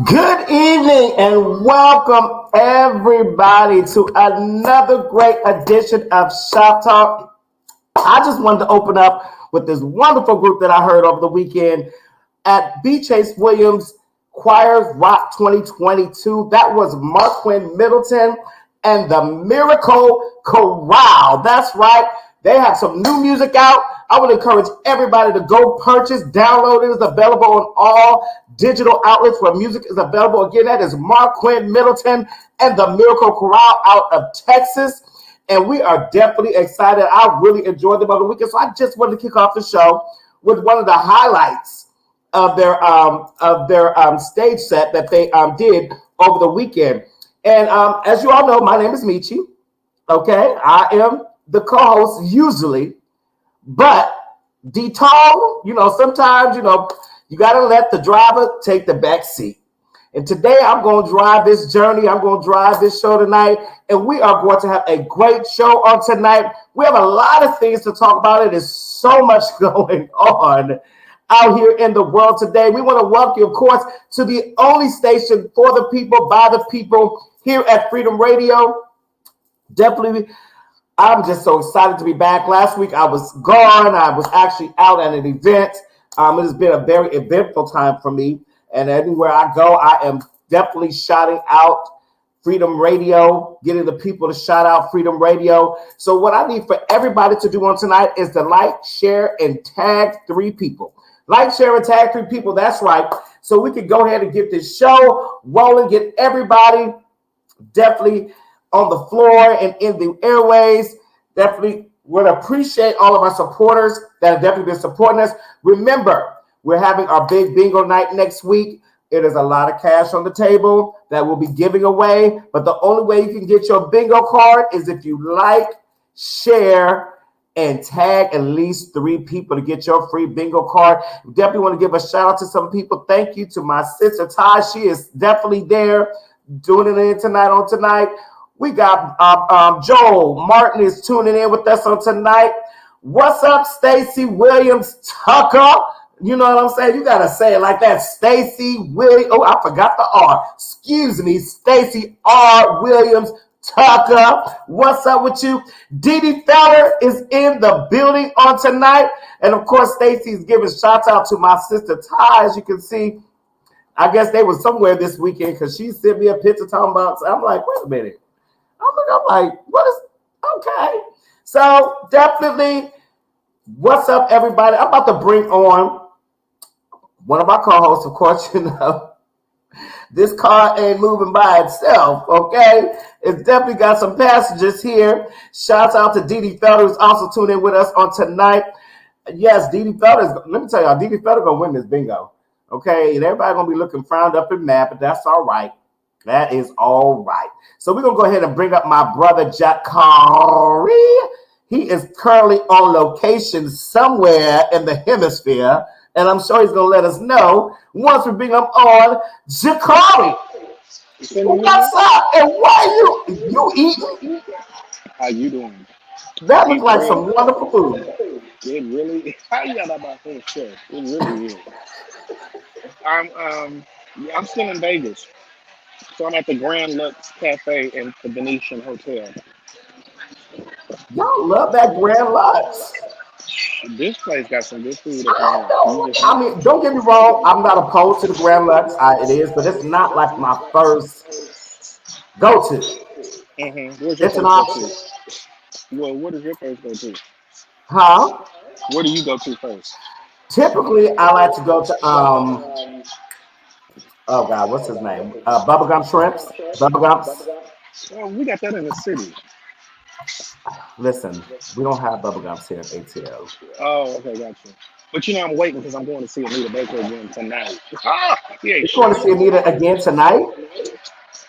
Good evening and welcome everybody to another great edition of Shop Talk. I just wanted to open up with this wonderful group that I heard over the weekend at B. Chase Williams Choirs Rock 2022. That was Marquin Middleton and the Miracle Chorale. That's right. They have some new music out. I would encourage everybody to go purchase, download it. It's available on all digital outlets where music is available. Again, that is Marquin Middleton and the Miracle Chorale out of Texas. And we are definitely excited. I really enjoyed them over the weekend. So I just wanted to kick off the show with one of the highlights of their stage set that they did over the weekend. And as you all know, my name is Michi. Okay, I am the co-host usually, but Tall, sometimes you got to let the driver take the back seat. And today I'm going to drive this journey. I'm going to drive this show tonight. And we are going to have a great show on tonight. We have a lot of things to talk about. It is so much going on out here in the world today. We want to welcome you, of course, to the only station for the people, by the people, here at Freedom Radio. Definitely, I'm just so excited to be back. Last week I was gone. I was actually out at an event. It has been a very eventful time for me. And anywhere I go, I am definitely shouting out Freedom Radio, getting the people to shout out Freedom Radio. So what I need for everybody to do on tonight is to like, share, and tag 3 people. Like, share, and tag 3 people. That's right. So we can go ahead and get this show rolling, get everybody definitely on the floor and in the airways. Definitely would appreciate all of our supporters that have definitely been supporting us. Remember, we're having our big bingo night next week. It is a lot of cash on the table that we'll be giving away. But the only way you can get your bingo card is if you like, share, and tag at least 3 people to get your free bingo card. We definitely want to give a shout out to some people. Thank you to my sister Ty. She is definitely there doing it in tonight. We got Joel Martin is tuning in with us on tonight. What's up, Stacy Williams Tucker? You know what I'm saying? You got to say it like that. Stacy Williams. Oh, I forgot the R. Excuse me. Stacy R. Williams Tucker. What's up with you? Dee Dee Feller is in the building on tonight. And, of course, Stacy's giving shout out to my sister Ty. As you can see, I guess they were somewhere this weekend because she sent me a picture talking about. I'm like, wait a minute. I'm like, what is, okay. So definitely, what's up, everybody? I'm about to bring on one of our co-hosts, of course, this car ain't moving by itself, okay? It's definitely got some passengers here. Shouts out to Dee Dee Felder, who's also tuning in with us on tonight. Yes, Dee Dee Felder, let me tell y'all, Dee Dee Felder going to win this bingo, okay? And everybody going to be looking frowned up and mad, but that's all right. That is all right. So we're going to go ahead and bring up my brother, Jack Corey. He is currently on location somewhere in the hemisphere, and I'm sure he's going to let us know once we bring him on. Ja'Cory, what's up? And why you eating? How you doing? That looks like some wonderful food. It really, how you got about this show? It really is. I'm still in Vegas. So I'm at the Grand Lux Cafe in the Venetian Hotel. Y'all love that Grand Lux. This place got some good food. I mean, don't get me wrong. I'm not opposed to the Grand Lux. It is, but it's not like my first go-to. Where's your It's an option. Well, what is your first go-to? Huh? Where do you go to first? Typically, I like to go to oh God, what's his name? Bubblegum Shrimps. Bubblegums. Well, we got that in the city. Listen, we don't have Bubblegums here at ATL. Oh, okay, gotcha. But I'm waiting because I'm going to see Anita Baker again tonight. You're going to see Anita again tonight?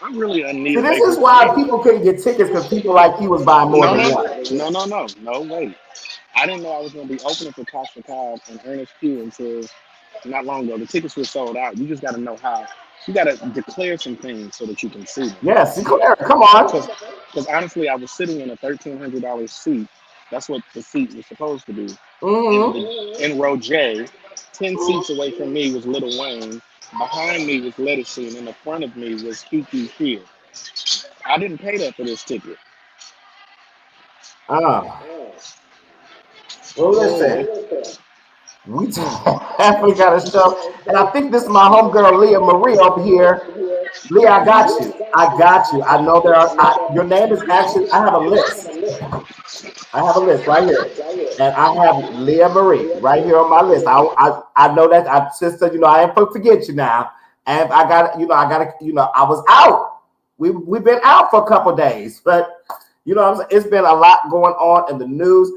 I'm really Anita Baker. This is why people couldn't get tickets because people like you was buying more than one. No, wait. I didn't know I was going to be opening for Tasha Cobb and Ernest Pugh until not long ago. The tickets were sold out. You just got to know how. You got to declare some things so that you can see them. Yes, declare. Come on. Because honestly, I was sitting in a $1,300 seat. That's what the seat was supposed to be. In row J. 10 seats away from me was Lil Wayne. Behind me was Lettucey, and in the front of me was Kiki Hill. I didn't pay that for this ticket. Ah, well, Mm, listen, we mm. definitely got a show, and I think this is my homegirl Leah Marie over here. Leah, I got you. I got you. I know there are. Your name is actually. I have a list. I have a list right here, and I have Leah Marie right here on my list. I know that, sister. You know, I ain't forget you now, and I got. You know, I got to. You know, I was out. We've been out for a couple days, but you know, what I'm saying, it's been a lot going on in the news.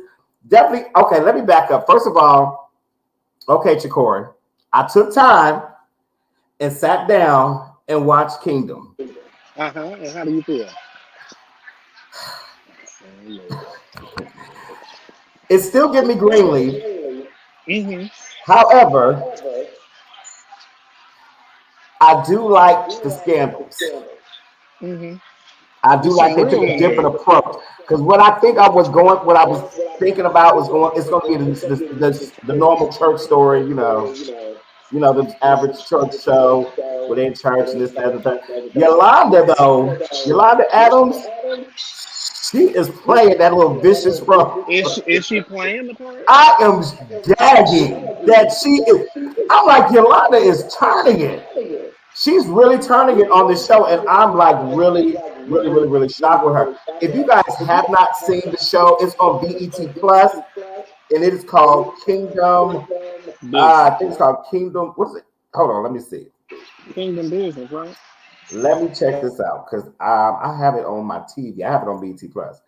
Definitely. Okay, let me back up. First of all, okay, Chikori, I took time and sat down and watched Kingdom. Uh-huh. And how do you feel? Oh, Lord. It still give me Greenleaf. Mm-hmm. However, I do like the scandals. Mm-hmm. I do There's like some they took real a in there. different approach because what I was thinking about was going. It's going to be the normal church story, the average church show where they in church and this, that, and that. Yolanda Adams, she is playing that little vicious role. Is she playing the part? I am gagging that she is. I'm like, Yolanda is turning it. She's really turning it on the show, and I'm like really, really, really, really shocked with her. If you guys have not seen the show, it's on BET Plus, and it is called Kingdom. I think Business. it's called Kingdom. What is it? Hold on, let me see. Kingdom business, right? Let me check this out because I have it on my TV. I have it on BET Plus.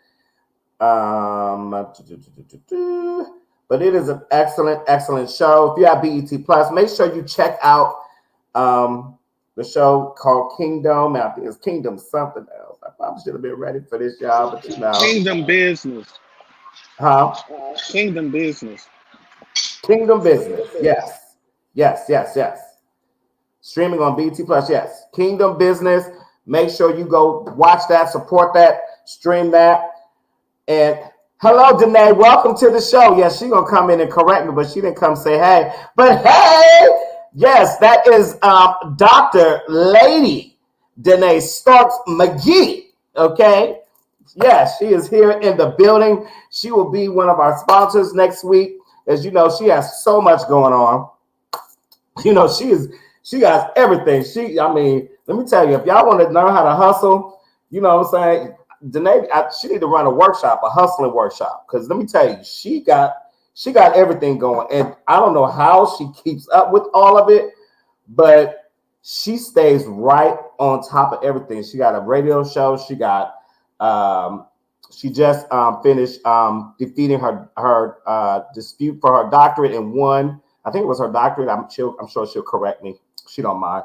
But it is an excellent, excellent show. If you have BET Plus, make sure you check out um, the show called Kingdom. I think it's Kingdom something else. I probably should have been ready for this, y'all, but Kingdom business. huh? Kingdom business. Kingdom Business. Yes, yes, yes, yes. Streaming on BT Plus. Yes, Kingdom Business. Make sure you go watch that, support that, stream that. And hello, Danae. Welcome to the show. Yes, she gonna come in and correct me, but she didn't come say hey. But hey, yes, that is Dr. Lady Danae Starks McGee. Okay. Yes, she is here in the building. She will be one of our sponsors next week. As you know, she has so much going on. You know, she has everything. I mean, let me tell you, if y'all want to learn how to hustle, you know what I'm saying? Danae, she need to run a workshop, a hustling workshop. Because let me tell you, she got everything going. And I don't know how she keeps up with all of it, but she stays right on top of everything. She got a radio show. She just finished defeating her dispute for her doctorate and won. I think it was her doctorate. I'm sure she'll correct me. She don't mind.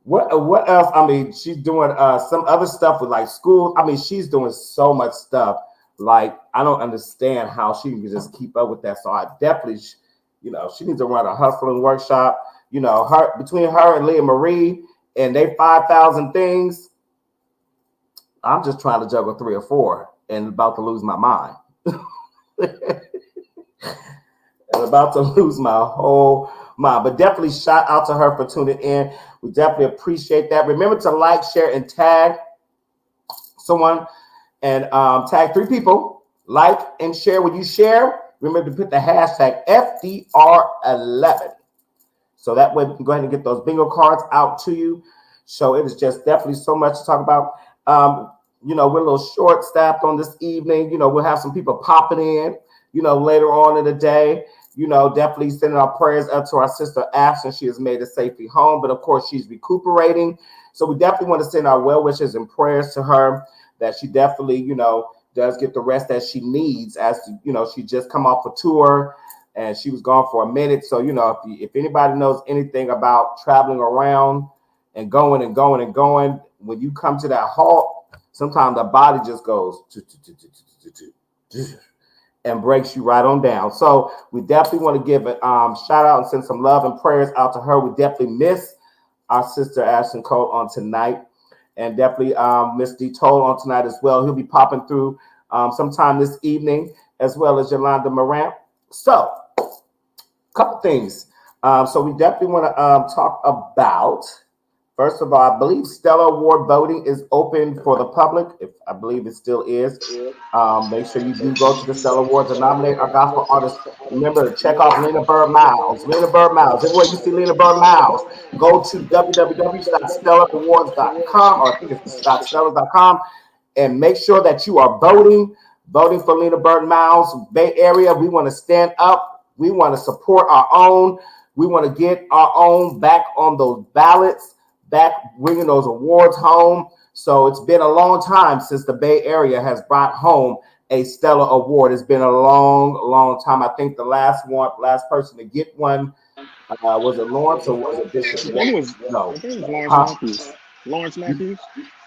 What else? I mean, she's doing some other stuff with like schools. I mean, she's doing so much stuff. Like, I don't understand how she can just keep up with that. So I definitely, she needs to run a hustling workshop. Between her and Leah Marie and they 5,000 things. I'm just trying to juggle 3 or 4 and about to lose my mind. I'm about to lose my whole mind. But definitely shout out to her for tuning in. We definitely appreciate that. Remember to like, share, and tag someone and tag 3 people. Like and share. When you share, remember to put the hashtag FDR11. So that way we can go ahead and get those bingo cards out to you. So it is just definitely so much to talk about. We're a little short staffed on this evening. We'll have some people popping in, later on in the day. Definitely sending our prayers up to our sister Ashton. She has made it safely home, but of course she's recuperating. So we definitely want to send our well wishes and prayers to her that she definitely, does get the rest that she needs as, she just come off a tour and she was gone for a minute. So, if anybody knows anything about traveling around and going and going and going, when you come to that halt, sometimes the body just goes and breaks you right on down. So we definitely want to give a shout out and send some love and prayers out to her. We definitely miss our sister Ashton Cole on tonight, and definitely Miss D Toll on tonight as well. He'll be popping through sometime this evening, as well as Yolanda Morant. So, couple things. So we definitely want to talk about. First of all, I believe Stellar Award voting is open for the public. If I believe it still is. Make sure you do go to the Stellar Awards and nominate our gospel artists. Remember to check off Lena Bird Miles. Lena Bird Miles. Everywhere you see Lena Bird Miles, go to www.stellarawards.com, or I think it's .stellars.com, and make sure that you are voting for Lena Bird Miles. Bay Area, we want to stand up. We want to support our own. We want to get our own back on those ballots, back bringing those awards home. So it's been a long time since the Bay Area has brought home a Stellar Award. It's been a long time. I think the last person to get one, was it Lawrence or was it Bishop? I No. think it was Lawrence Huh? Matthews. Lawrence Matthews.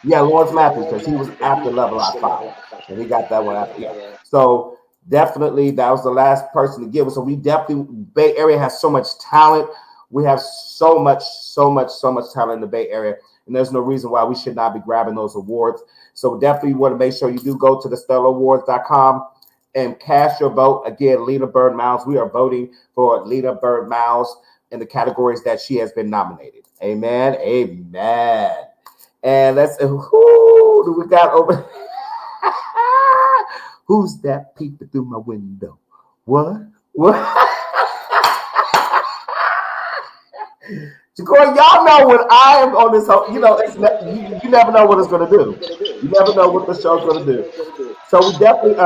Yeah, Lawrence Matthews, because he was after Level I 5. And he got that one after. Yeah. So definitely that was the last person to give us. So we definitely, Bay Area has so much talent. We have so much talent in the Bay Area. And there's no reason why we should not be grabbing those awards. So definitely want to make sure you do go to the stellarawards.com and cast your vote. Again, Lena Bird Miles. We are voting for Lena Bird Miles in the categories that she has been nominated. Amen. Amen. And let's see, who do we got over? Who's that peeping through my window? What? Jacoy, y'all know when I am on this, you never know what it's going to do. You never know what the show's going to do. So we definitely,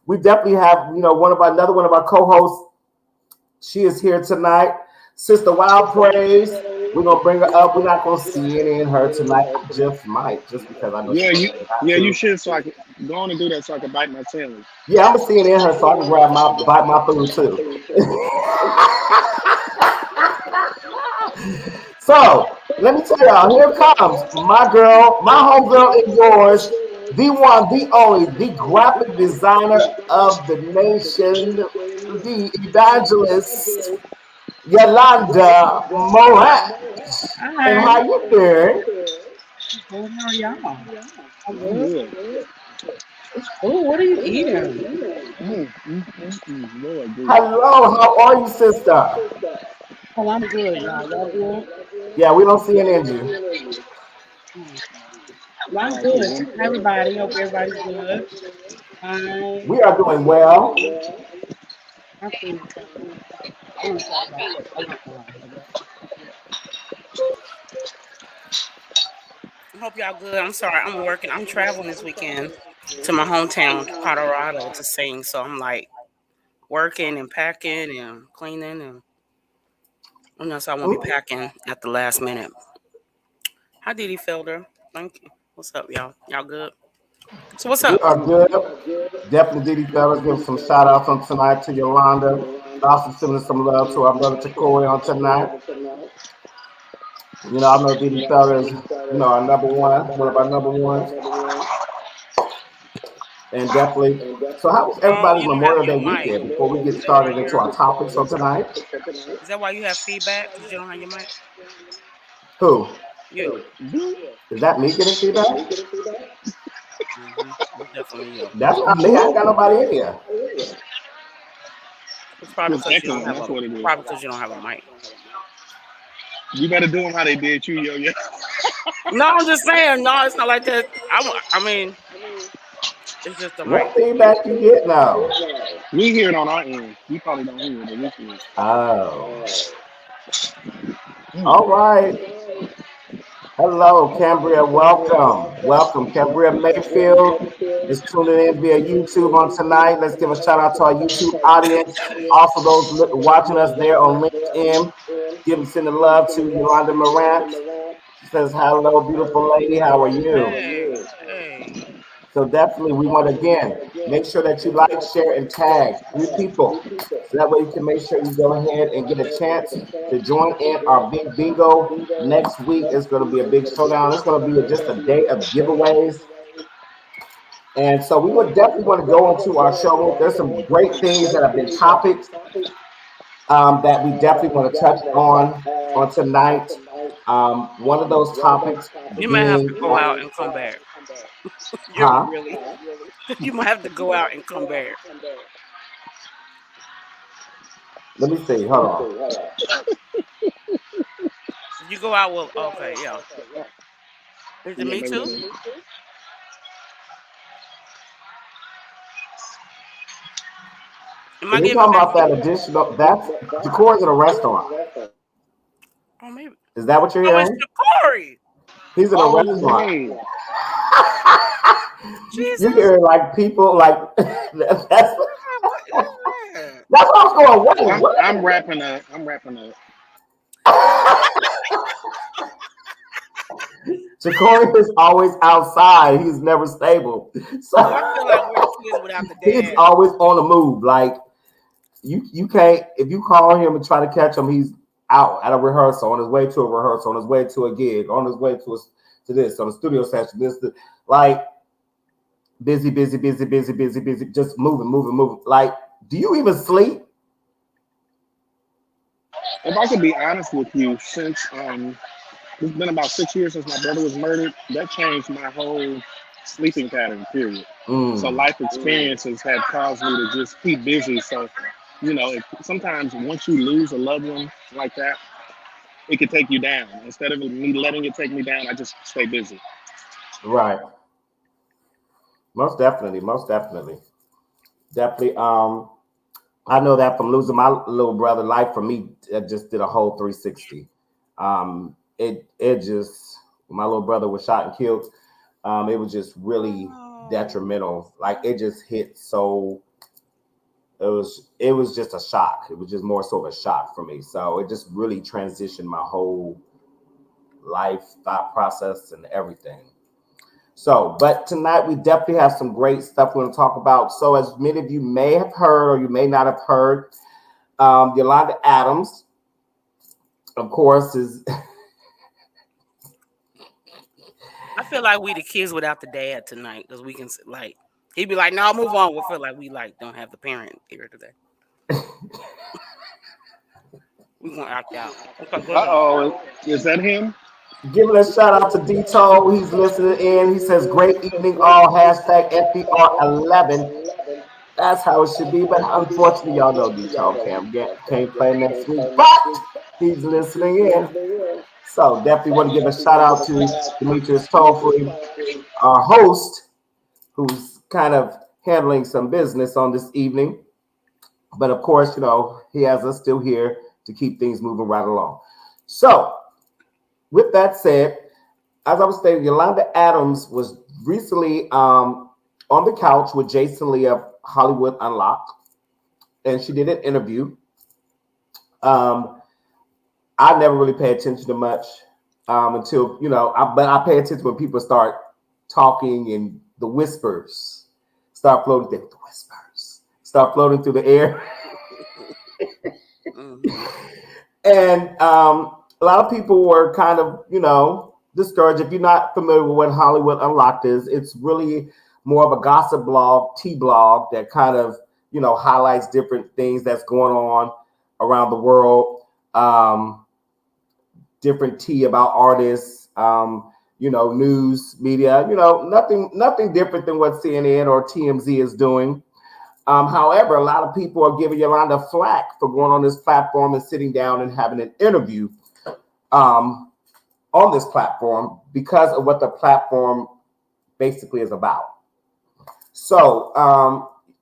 we definitely have, another one of our co-hosts. She is here tonight, Sister Wild Praise. We're gonna bring her up. We're not gonna see any in her tonight. I just might, just because I know. You should. So I can go on and do that, so I can bite my sandwich. Yeah, I'm gonna see it in her, so I can bite my food too. So let me tell y'all, here comes my girl, my homegirl and yours, the one, the only, the graphic designer of the nation, the evangelist, Yolanda Morant. And how you doing? Good, how are y'all? I'm good. Oh, what are you eating? Lord, Hello, how are you, sister? Oh, I'm good, y'all. Y'all good? Yeah, we don't see an engine. Well, I'm good. Hi, everybody. Hope everybody's good. Fine. We are doing well. My food. I want to talk about it. I want to talk about it. I hope y'all good. I'm sorry. I'm working. I'm traveling this weekend to my hometown, Colorado, to sing. So I'm like working and packing and cleaning and so I won't be packing at the last minute. Hi, Didi Felder. Thank you. What's up, y'all? Y'all good? So what's We up? are good. Definitely, Didi fellas, give some shout outs on tonight to Yolanda. Also sending some love to our brother Takoy on tonight. I know Didi fellas, our number one of our number ones. And definitely. So, how was everybody's You don't have Memorial Day your mic. weekend before we get Is that why started into you're? our topics on tonight? Is that why you have feedback? Because you don't have your mic. Who? You. Is that me getting feedback? It's definitely you. That's not me. I ain't got nobody in here. It's probably because you don't have That's what it is. probably because you don't have a mic. You better do them how they did you, yo. No, I'm just saying. No, it's not like that. I mean, it's just the mic. What feedback you get now? We hear it on our end. You probably don't hear it, but we hear it. Oh. All right. Hello, Cambria. Welcome. Cambria Mayfield is tuning in via YouTube on tonight. Let's give a shout out to our YouTube audience. Also, those watching us there on LinkedIn. Sending love to Yolanda Morant. She says, hello, beautiful lady. How are you? Hey. So definitely, we want to again make sure that you like, share, and tag 3 people. So that way you can make sure you go ahead and get a chance to join in our big bingo. Next week is going to be a big showdown. It's going to be just a day of giveaways. And so we would definitely want to go into our show. There's some great things that have been topics that we definitely want to touch on tonight. One of those topics You might have being, to go out and come back. huh? You might have to go out and come back. Let me see. Hold on. You go out with okay, yeah. Is it Yeah, me maybe that too? is. Am If I you're giving talking back? about that additional, that's Jacory's in a restaurant. Oh, maybe. Is that what you're Oh, it's hearing? Ja'Cory. He's in a Oh, it was restaurant. me. You Jesus. hear like people like that's What is that? what I was going. Wait, I'm what? wrapping up. I'm wrapping up. Jacory is always outside. He's never stable. So Oh, I feel like we're the kids without the he's dad. always on the move. Like you can't if you call him and try to catch him, he's out at a rehearsal, on his way to a rehearsal, on his way to a gig, on his way to this, on a studio session, like busy, busy, busy, busy, busy, busy, just moving, moving, moving. Like, do you even sleep? If I could be honest with you, since it's been about 6 years since my brother was murdered, that changed my whole sleeping pattern. Period. So Mm, life experiences have caused me to just keep busy. So, sometimes once you lose a loved one like that, it could take you down. Instead of me letting it take me down, I just stay busy. right. Most definitely, most definitely. Definitely. I know that from losing my little brother, life for me it just did a whole 360. It just my little brother was shot and killed. It was just really Oh, detrimental. Like it just hit so it was just a shock. It was just more so of a shock for me. So it just really transitioned my whole life, thought process, and everything. So, but tonight we definitely have some great stuff we're going to talk about. So, as many of you may have heard or you may not have heard, Yolanda Adams, of course, is I feel like we the kids without the dad tonight because we can like he'd be like, "No, move on." We feel like we like don't have the parent here today. We gonna act out. Okay, go Uh ahead. oh, is that him? giving a shout out to Dito. He's listening in. He says, "Great evening, all." Hashtag FBR11. That's how it should be. But unfortunately, y'all know Dito can't play next week. But he's listening in. So definitely want to give a shout out to Demetrius Tollfree, our host, who's kind of handling some business on this evening. But of course, he has us still here to keep things moving right along. So, with that said, as I was stating, Yolanda Adams was recently on the couch with Jason Lee of Hollywood Unlocked, and she did an interview. Um, I never really pay attention to much until but I pay attention when people start talking and the whispers start floating. The whispers start floating through the air. Mm-hmm. And a lot of people were kind of, discouraged. If you're not familiar with what Hollywood Unlocked is, it's really more of a gossip blog, T blog that kind of, highlights different things that's going on around the world. Different tea about artists, news, media, nothing different than what CNN or TMZ is doing. However, a lot of people are giving Yolanda flack for going on this platform and sitting down and having an interview um, on this platform because of what the platform basically is about. So,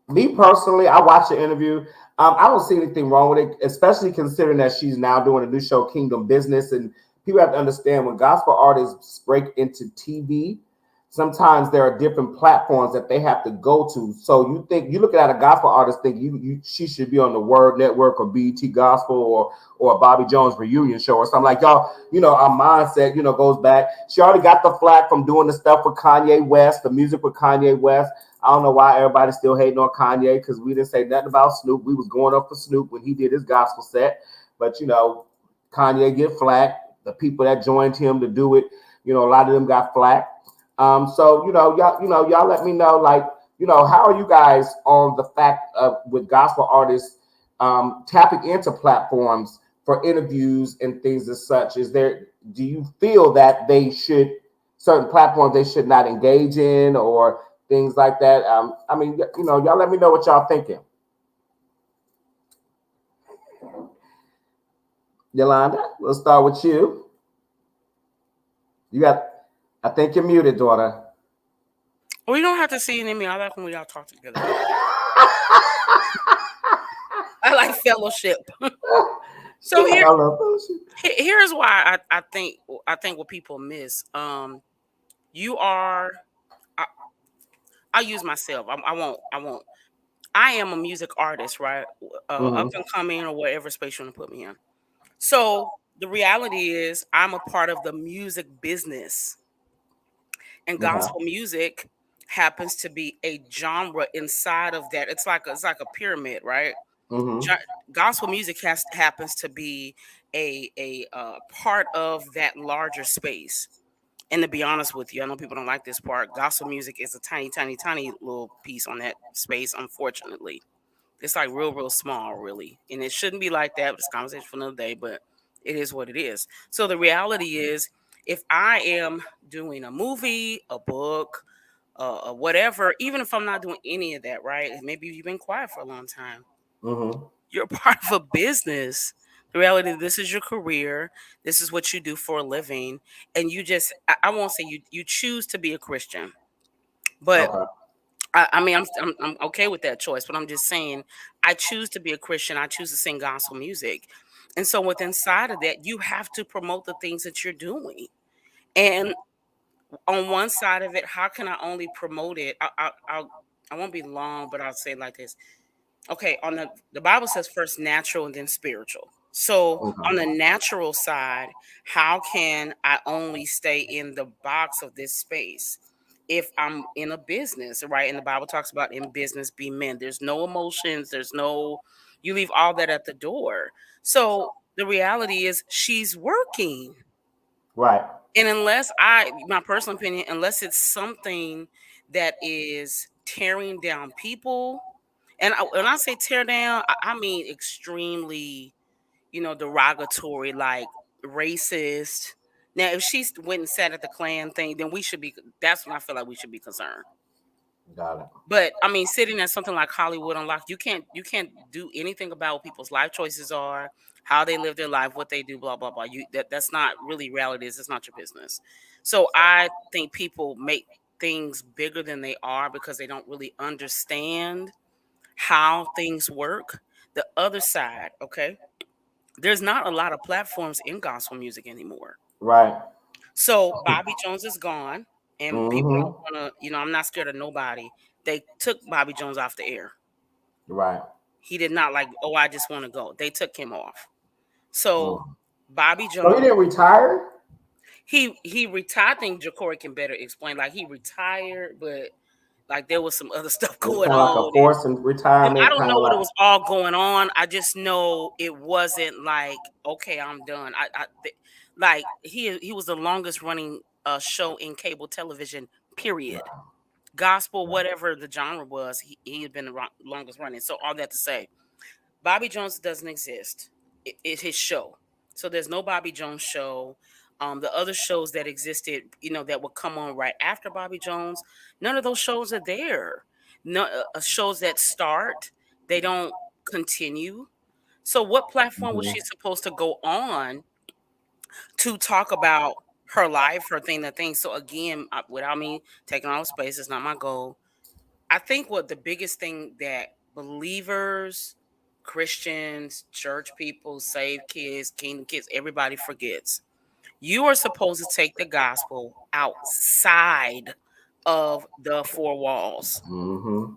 me personally, I watched the interview. I don't see anything wrong with it, especially considering that she's now doing a new show, Kingdom Business. And people have to understand when gospel artists break into TV, sometimes there are different platforms that they have to go to. So you look at a gospel artist, think she should be on the Word Network or BET Gospel or a Bobby Jones reunion show or something like y'all. Our mindset goes back. She already got the flack from doing the stuff with Kanye West, the music with Kanye West. I don't know why everybody's still hating on Kanye because we didn't say nothing about Snoop. We was going up for Snoop when he did his gospel set, but Kanye get flack. The people that joined him to do it, a lot of them got flack. So y'all let me know, like, how are you guys on the fact of with gospel artists tapping into platforms for interviews and things as such? Do you feel that certain platforms they should not engage in or things like that? Y'all let me know what y'all thinking. Yolanda, we'll start with you. I think you're muted, daughter. Well, you don't have to see it in me. I like when we all talk together. I like fellowship. So here's why I think what people miss. You are. I'll use myself. I won't. I am a music artist, right? Up and coming, or whatever space you want to put me in. So the reality is, I'm a part of the music business, and gospel music happens to be a genre inside of that. It's like a pyramid, right? Gospel music happens to be a part of that larger space. And to be honest with you, I know people don't like this part. Gospel music is a tiny, tiny, tiny little piece on that space, unfortunately. It's like real small, really. And it shouldn't be like that. It's a conversation for another day, but it is what it is. So the reality is, if I am doing a movie, a book, whatever, even if I'm not doing any of that, right? Maybe you've been quiet for a long time. You're part of a business. The reality is, this is your career. This is what you do for a living. And you just, I won't say you choose to be a Christian, but I mean, I'm okay with that choice, but I'm just saying, I choose to be a Christian. I choose to sing gospel music. And so within inside of that, you have to promote the things that you're doing. And on one side of it, how can I only promote it? I won't be long, but I'll say it like this. Okay, on the Bible says first natural and then spiritual. So on the natural side, how can I only stay in the box of this space if I'm in a business, right? And the Bible talks about in business be men. There's no emotions. You leave all that at the door. So the reality is, she's working. Right. And my personal opinion, unless it's something that is tearing down people, and when I say tear down, I mean extremely, derogatory, like racist. Now, if she went and sat at the Klan thing, then that's when I feel like we should be concerned. Got it. But I mean, sitting at something like Hollywood Unlocked, you can't do anything about what people's life choices are, how they live their life, what they do, blah blah blah. That's not really reality. It's not your business. So I think people make things bigger than they are because they don't really understand how things work. The other side, okay, there's not a lot of platforms in gospel music anymore. Right. So Bobby Jones is gone, and people don't want to, I'm not scared of nobody. They took Bobby Jones off the air. Right. He did not I just want to go. They took him off. So Bobby Jones. So he didn't retire? He retired. I think Ja'Cory can better explain. Like, he retired, but like there was some other stuff going on. Like a forced retirement. I don't know what it was all going on. I just know it wasn't like, okay, I'm done. Like he was the longest running show in cable television, period. Right. Gospel, whatever the genre was, he had been the longest running. So all that to say, Bobby Jones doesn't exist. It's his show. So there's no Bobby Jones show. The other shows that existed, that would come on right after Bobby Jones, none of those shows are there. No shows that start, they don't continue. So what platform was she supposed to go on to talk about her life, her thing, that thing? So again, without me taking all the space, it's not my goal. I think what the biggest thing that believers, Christians, church people, saved kids, kingdom kids, everybody forgets. You are supposed to take the gospel outside of the four walls.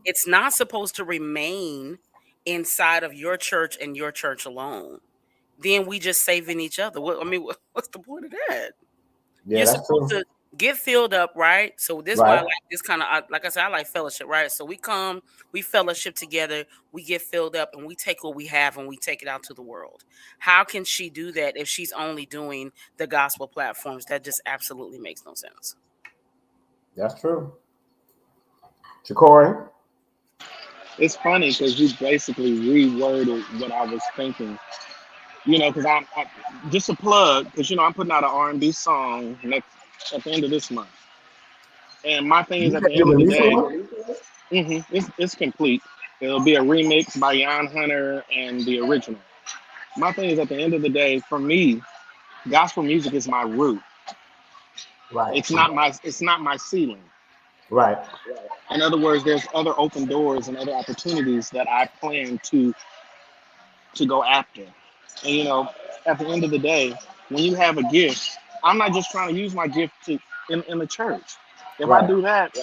It's not supposed to remain inside of your church and your church alone. Then we just saving each other. What's the point of that? Yeah, you're supposed to get filled up, right? So this why I like this kind of, like I said, I like fellowship, right? So we come, we fellowship together, we get filled up, and we take what we have and we take it out to the world. How can she do that if she's only doing the gospel platforms? That just absolutely makes no sense. That's true. Ja'Cory? It's funny because you basically reworded what I was thinking. Because I'm just a plug, because I'm putting out an R&B song at the end of this month. And my thing is, at the end of the day, it's complete. It'll be a remix by Jan Hunter and the original. My thing is, at the end of the day, for me, gospel music is my root. Right. It's not my ceiling. Right. In other words, there's other open doors and other opportunities that I plan to go after. And at the end of the day, when you have a gift, I'm not just trying to use my gift in the church. If I Right. do that,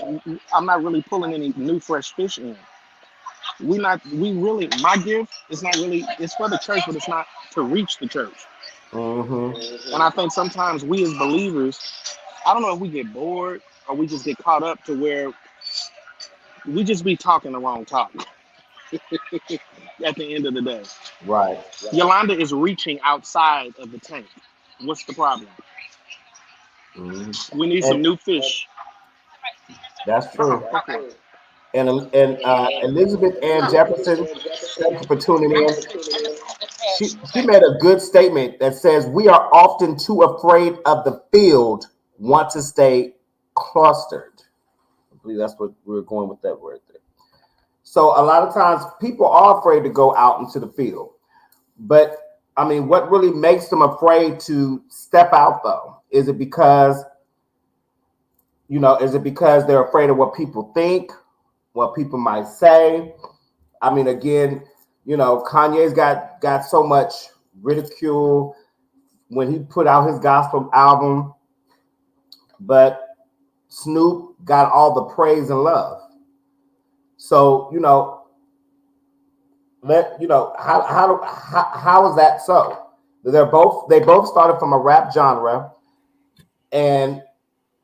I'm not really pulling any new fresh fish in. My gift is not really, it's for the church, but it's not to reach the church. Mm-hmm. And I think sometimes we as believers, I don't know if we get bored or we just get caught up to where we just be talking the wrong talk at the end of the day. Right. Yolanda is reaching outside of the tank. What's the problem? Mm-hmm. We need some new fish. That's true. And Elizabeth Ann Jefferson, thank you for tuning in. She made a good statement that says we are often too afraid of the field, want to stay clustered. I believe that's what we're going with that word there. So a lot of times people are afraid to go out into the field. But I mean, what really makes them afraid to step out though? Is it because they're afraid of what people think, what people might say? I mean, again, Kanye's got so much ridicule when he put out his gospel album, but Snoop got all the praise and love. So, how is that so? They both started from a rap genre and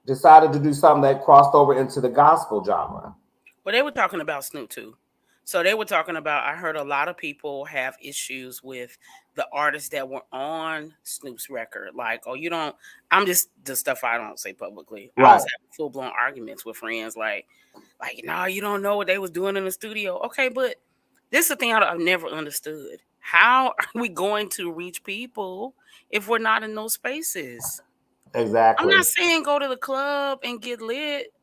decided to do something that crossed over into the gospel genre. Well, they were talking about Snoop too. So they were talking about, I heard a lot of people have issues with the artists that were on Snoop's record. Like, I'm just the stuff I don't say publicly. Right. I was having full-blown arguments with friends like, no, you don't know what they was doing in the studio. Okay, but this is the thing I've never understood. How are we going to reach people if we're not in those spaces? Exactly. I'm not saying go to the club and get lit.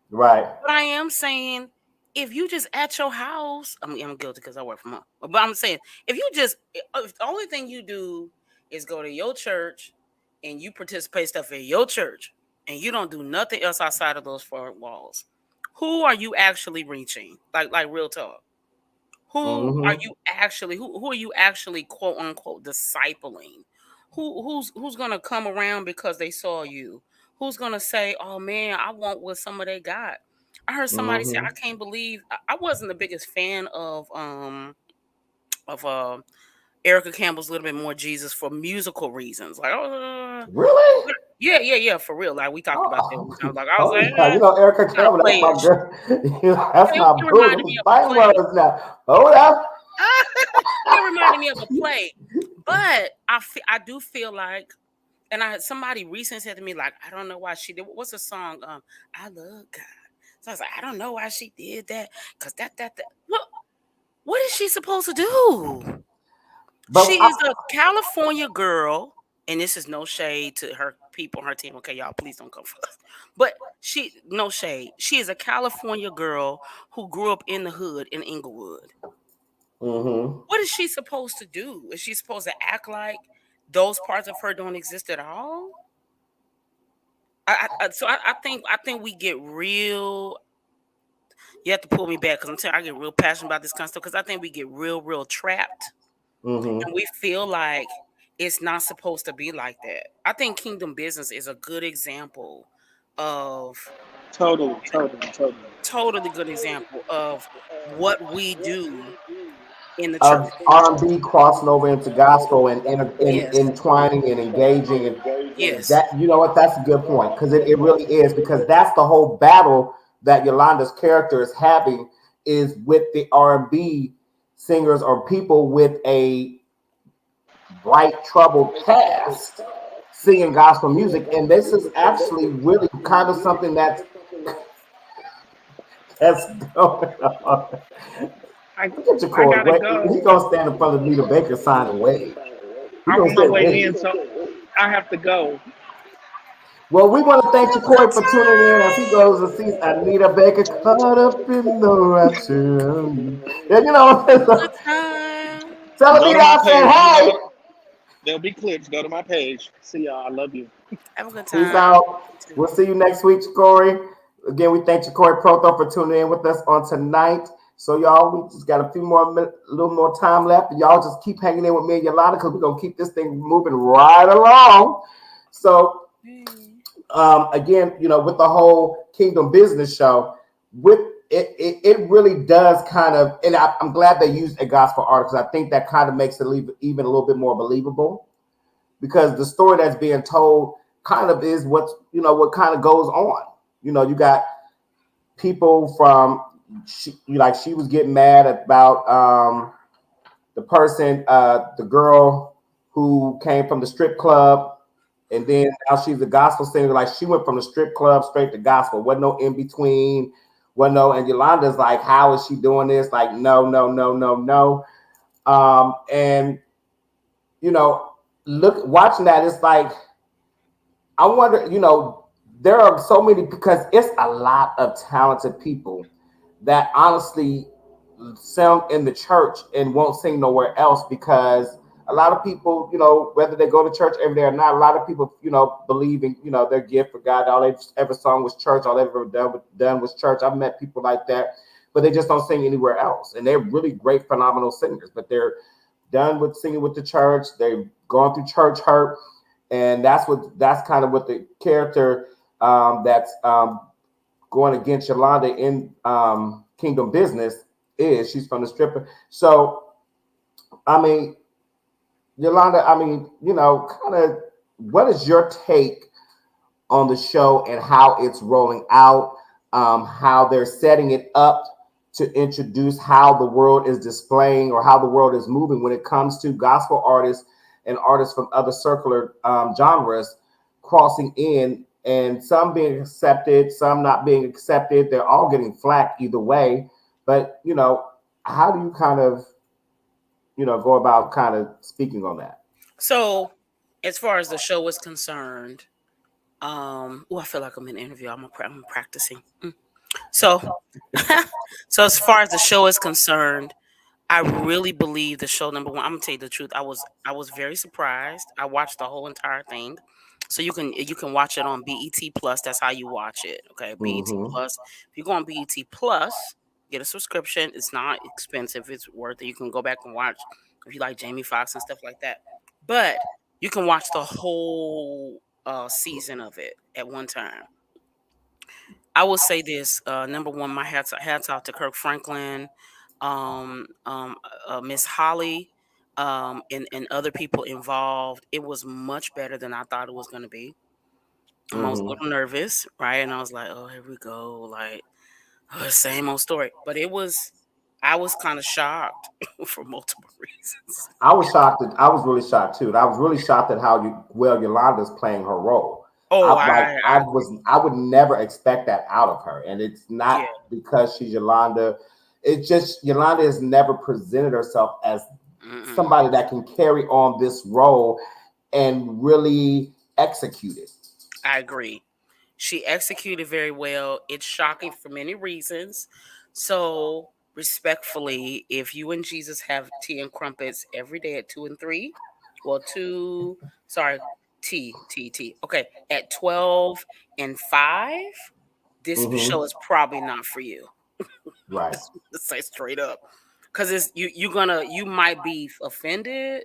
Right. But I am saying, if you just at your house, I'm guilty because I work from home. But I'm saying, if the only thing you do is go to your church and you participate stuff in your church and you don't do nothing else outside of those four walls, who are you actually reaching? Like real talk. Who are you actually? Who are you actually quote unquote discipling? Who's gonna come around because they saw you? Who's gonna say, "Oh man, I want what some of they got"? I heard somebody say, "I can't believe." I wasn't the biggest fan of Erica Campbell's "Little Bit More Jesus" for musical reasons. Like, really? Yeah, for real. Like we talked about that. I was like, Erica Campbell, that's my girl. That's my boo. Fighting words now. Hold up. It reminded me of a play, but I do feel like, and somebody recently said to me like, I don't know why she did. What's the song? I love God. So I was like, I don't know why she did that, because that. What is she supposed to do? She is a California girl, and this is no shade to her people, her team. Okay, y'all, please don't come for us. But no shade. She is a California girl who grew up in the hood in Inglewood. What is she supposed to do? Is she supposed to act like those parts of her don't exist at all? I think we get real. You have to pull me back because I get real passionate about this kind of stuff, because I think we get real trapped, and we feel like it's not supposed to be like that. I think Kingdom Business is a good example of totally good example of what we do in the church. R&B crossing over into gospel and entwining and engaging, and that, you know what, that's a good point, because it really is, because that's the whole battle that Yolanda's character is having, is with the R&B singers or people with a bright troubled past singing gospel music. And this is actually really kind of something that's going on. Look at Jacory. He's gonna stand in front of Anita Baker sign and wave. I'm on my way in, so I have to go. Well, we want to thank Jacory for tuning in as he goes to see Anita Baker caught up in the rapture. And so Tell Go me to my that I said, page. hey. There'll be clips. Go to my page. See y'all. I love you. Have a good Peace time. out. You too. We'll see you next week, Corey. Again, we thank you, Corey Proto, for tuning in with us on tonight. So, y'all, we just got a little more time left. And y'all just keep hanging in with me and Yolanda because we're going to keep this thing moving right along. So, again, with the whole Kingdom Business Show, with it really does kind of, and I'm glad they used a gospel artist. I think that kind of makes it even a little bit more believable, because the story that's being told kind of is what kind of goes on. You got people from she was getting mad about the person, the girl who came from the strip club, and then now she's a gospel singer. Like, she went from the strip club straight to gospel. Wasn't no in between. Wasn't no. And Yolanda's like, how is she doing this? Like, no, no, no, no, no. And watching that, it's like, I wonder. There are so many, because it's a lot of talented people that honestly sing in the church and won't sing nowhere else, because a lot of people, whether they go to church every day or not, a lot of people, believe in, their gift for God. All they've ever sung was church. All they've ever done was church. I've met people like that, but they just don't sing anywhere else. And they're really great, phenomenal singers, but they're done with singing with the church. They've gone through church hurt. And that's kind of what the character that's going against Yolanda in Kingdom Business is. She's from the stripper. So, I mean, Yolanda, kind of, what is your take on the show and how it's rolling out, how they're setting it up to introduce how the world is displaying or how the world is moving when it comes to gospel artists and artists from other circular genres crossing in, and some being accepted, some not being accepted. They're all getting flack either way. But, how do you kind of, go about kind of speaking on that? So, as far as the show is concerned, I feel like I'm in an interview. I'm practicing. So, so as far as the show is concerned, I really believe the show, number one, I'm gonna tell you the truth. I was very surprised. I watched the whole entire thing. So you can watch it on BET Plus. That's how you watch it. Okay, BET Mm-hmm. Plus. If you go on BET Plus, get a subscription. It's not expensive. It's worth it. You can go back and watch if you like Jamie Foxx and stuff like that. But you can watch the whole season of it at one time. I will say this: number one, my hats off to Kirk Franklin, um, um, Miss Holly, and other people involved. It was much better than I thought it was going to be. I was a Mm-hmm. little nervous, right? And I was like, "Oh, here we go!" Like, same old story. But it was, I was kind of shocked for multiple reasons. I was shocked. I was really shocked too. And I was really shocked at how well Yolanda's playing her role. Oh, I I agree. would never expect that out of her, and it's Yeah. not because she's Yolanda. It's just Yolanda has never presented herself as Mm-mm. somebody that can carry on this role and really execute it. I agree. She executed very well. It's shocking for many reasons. So, respectfully, if you and Jesus have tea and crumpets every day at 2 and 3, well, 2, sorry, tea. Okay, at 12 and 5, this Mm-hmm. show is probably not for you. Right. Let's say straight up. Because you might be offended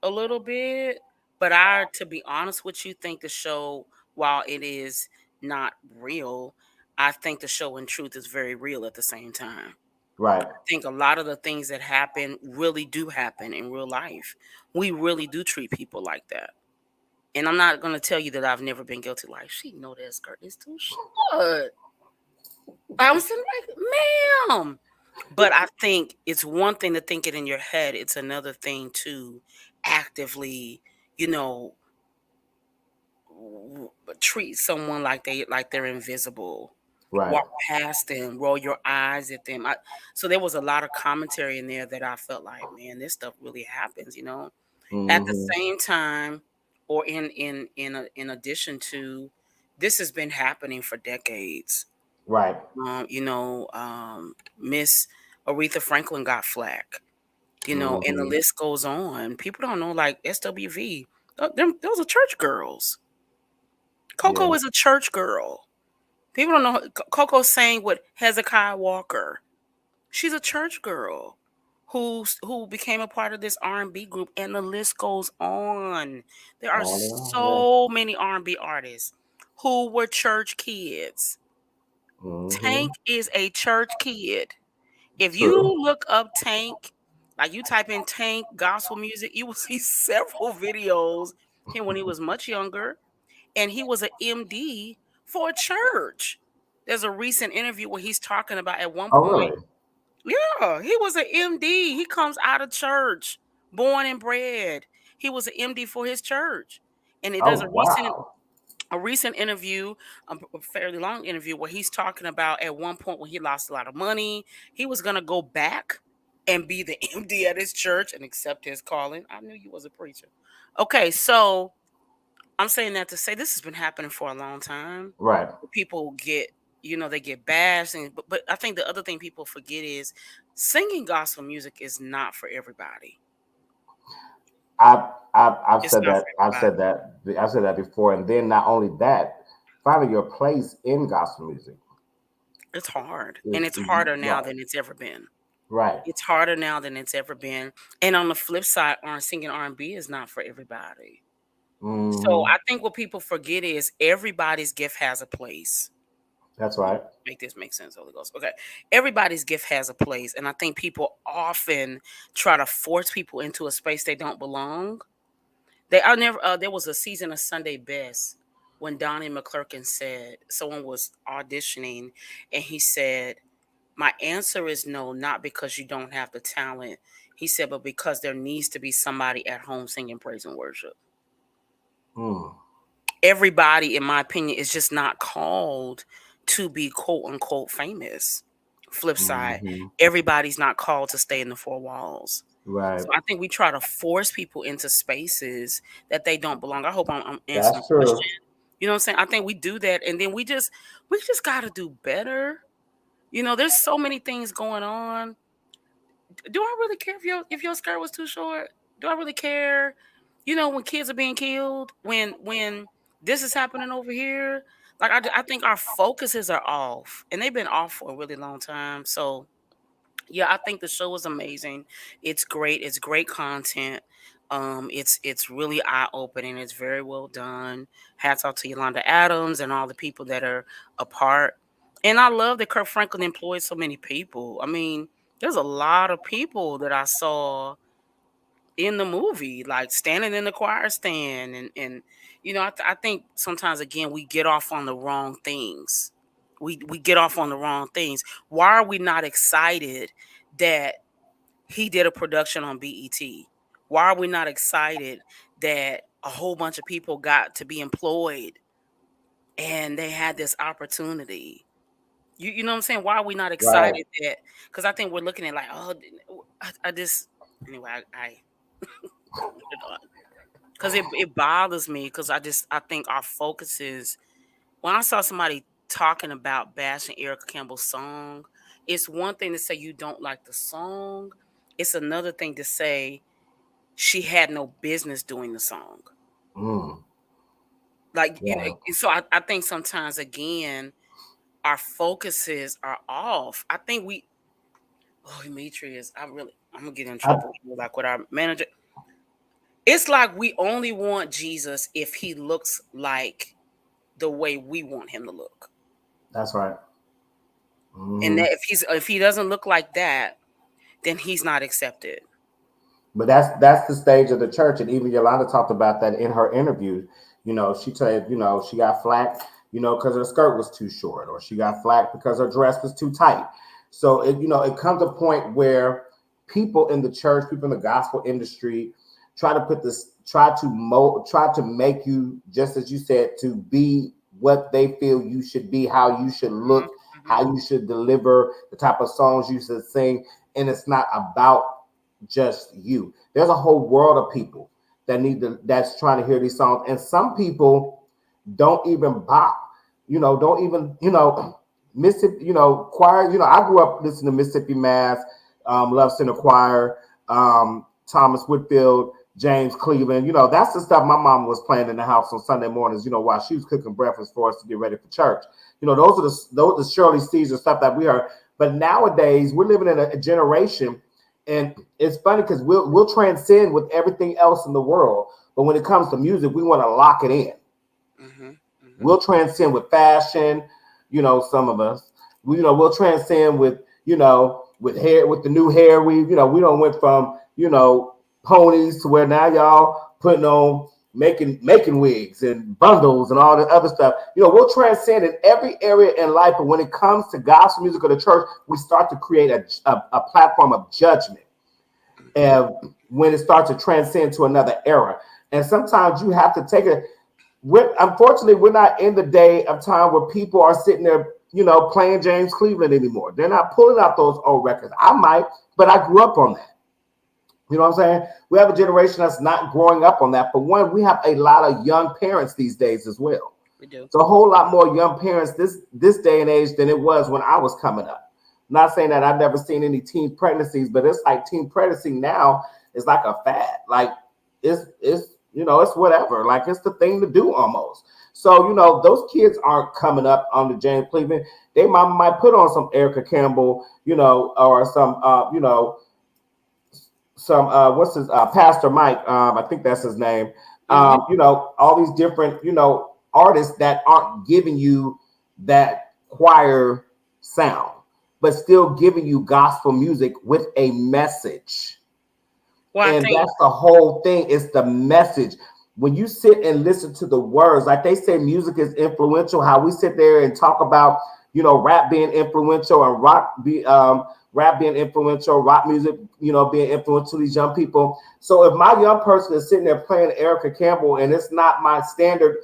a little bit, but to be honest with you, think the show, while it is not real, I think the show in truth is very real at the same time. Right. I think a lot of the things that happen really do happen in real life. We really do treat people like that. And I'm not gonna tell you that I've never been guilty. Like, she know that skirt is too short. I'm sitting like, ma'am. But I think it's one thing to think it in your head. It's another thing to actively, you know, treat someone like they're invisible. Right. Walk past them, roll your eyes at them. So there was a lot of commentary in there that I felt like, man, this stuff really happens. At the Mm-hmm. same time, or in addition to, this has been happening for decades. Right. Miss Aretha Franklin got flack. you know, and the list goes on. People don't know, like SWV, those are church girls. Coco Yeah. is a church girl. People don't know. Coco sang with Hezekiah Walker. She's a church girl who became a part of this R&B group, and the list goes on. There are On and on, so many R&B artists who were church kids. Tank is a church kid. If you True. look up Tank, like you type in Tank gospel music, you will see several videos him when he was much younger, and he was an MD for a church. There's a recent interview where he's talking about at one Oh, point. really? Yeah, he was an MD. He comes out of church, born and bred. He was an MD for his church, and there's Oh, wow. a recent interview, a fairly long interview, where he's talking about at one point when he lost a lot of money, he was gonna go back and be the MD at his church and accept his calling. I knew you was a preacher. Okay, so I'm saying that to say this has been happening for a long time. Right. People get, they get bashed, but I think the other thing people forget is singing gospel music is not for everybody. I've It's said not that. for I've said everybody. that. I've said that before. And then not only that, finding your place in gospel music It's hard, and is it's harder now right. than it's ever been. Right. It's harder now than it's ever been. And on the flip side, singing R&B is not for everybody. So I think what people forget is everybody's gift has a place. That's right. Make this make sense, Holy Ghost. Okay. Everybody's gift has a place. And I think people often try to force people into a space they don't belong. There was a season of Sunday Best when Donnie McClurkin said, someone was auditioning, and he said, "My answer is no, not because you don't have the talent." He said, "but because there needs to be somebody at home singing praise and worship." Everybody, in my opinion, is just not called to be quote unquote famous. Flip side, everybody's not called to stay in the four walls. Right. So I think we try to force people into spaces that they don't belong. I hope I'm answering That's the question. true. You know what I'm saying? I think we do that, and then we just got to do better. There's so many things going on. Do I really care if your skirt was too short? Do I really care? When kids are being killed, when this is happening over here, like I think our focuses are off, and they've been off for a really long time. So yeah, I think the show is amazing. It's great. It's great content. It's really eye opening. It's very well done. Hats off to Yolanda Adams and all the people that are a part. And I love that Kirk Franklin employed so many people. I mean, there's a lot of people that I saw in the movie, like standing in the choir stand, and I think sometimes again we get off on the wrong things. We get off on the wrong things. Why are we not excited that he did a production on BET? Why are we not excited that a whole bunch of people got to be employed and they had this opportunity? You know what I'm saying? Why are we not excited that? Because I think we're looking at like, oh, I just anyway, I because it bothers me, because I think our focus is, when I saw somebody talking about bashing Erica Campbell's song, it's one thing to say you don't like the song. It's another thing to say she had no business doing the song. Like, so I think sometimes, again, our focuses are off. I think Demetrius, I'm gonna get in trouble like with our manager. It's like we only want Jesus if he looks like the way we want him to look. That's right. And that if he doesn't look like that, then he's not accepted. But that's the stage of the church, and even Yolanda talked about that in her interview. She said, she got flack, because her skirt was too short, or she got flack because her dress was too tight. So it comes a point where people in the church, people in the gospel industry, try to make you, just as you said, to be what they feel you should be, how you should look, how you should deliver, the type of songs you should sing, and it's not about just you. There's a whole world of people that's trying to hear these songs, and some people don't even bop, don't even, Mississippi, choir. I grew up listening to Mississippi Mass, Love Center Choir, Thomas Whitfield, James Cleveland. You know, that's the stuff my mom was playing in the house on Sunday mornings. You know, while she was cooking breakfast for us to get ready for church. You know, those are Shirley Caesar stuff that we heard. But nowadays, we're living in a generation, and it's funny because we'll transcend with everything else in the world. But when it comes to music, we want to lock it in. We'll transcend with fashion, you know, some of us. We'll transcend with, with hair, with the new hair. We don't went from, ponies to where now y'all putting on making wigs and bundles and all the other stuff. We'll transcend in every area in life, but when it comes to gospel music or the church, we start to create a platform of judgment. And when it starts to transcend to another era. And sometimes you have to take it. Unfortunately, we're not in the day of time where people are sitting there, playing James Cleveland anymore. They're not pulling out those old records. I might, but I grew up on that. You know what I'm saying? We have a generation that's not growing up on that. But one, we have a lot of young parents these days as well. We do. It's a whole lot more young parents this day and age than it was when I was coming up. I'm not saying that I've never seen any teen pregnancies, but it's like teen pregnancy now is like a fad. Like it's whatever. Like it's the thing to do almost. So, those kids aren't coming up on the James Cleveland. They might put on some Erica Campbell, or some, what's his, Pastor Mike, I think that's his name. All these different, artists that aren't giving you that choir sound, but still giving you gospel music with a message. Well, and that's the whole thing. It's the message. When you sit and listen to the words, like they say, music is influential. How we sit there and talk about, rap being influential and rap being influential, rock music, being influential to these young people. So if my young person is sitting there playing Erica Campbell and it's not my standard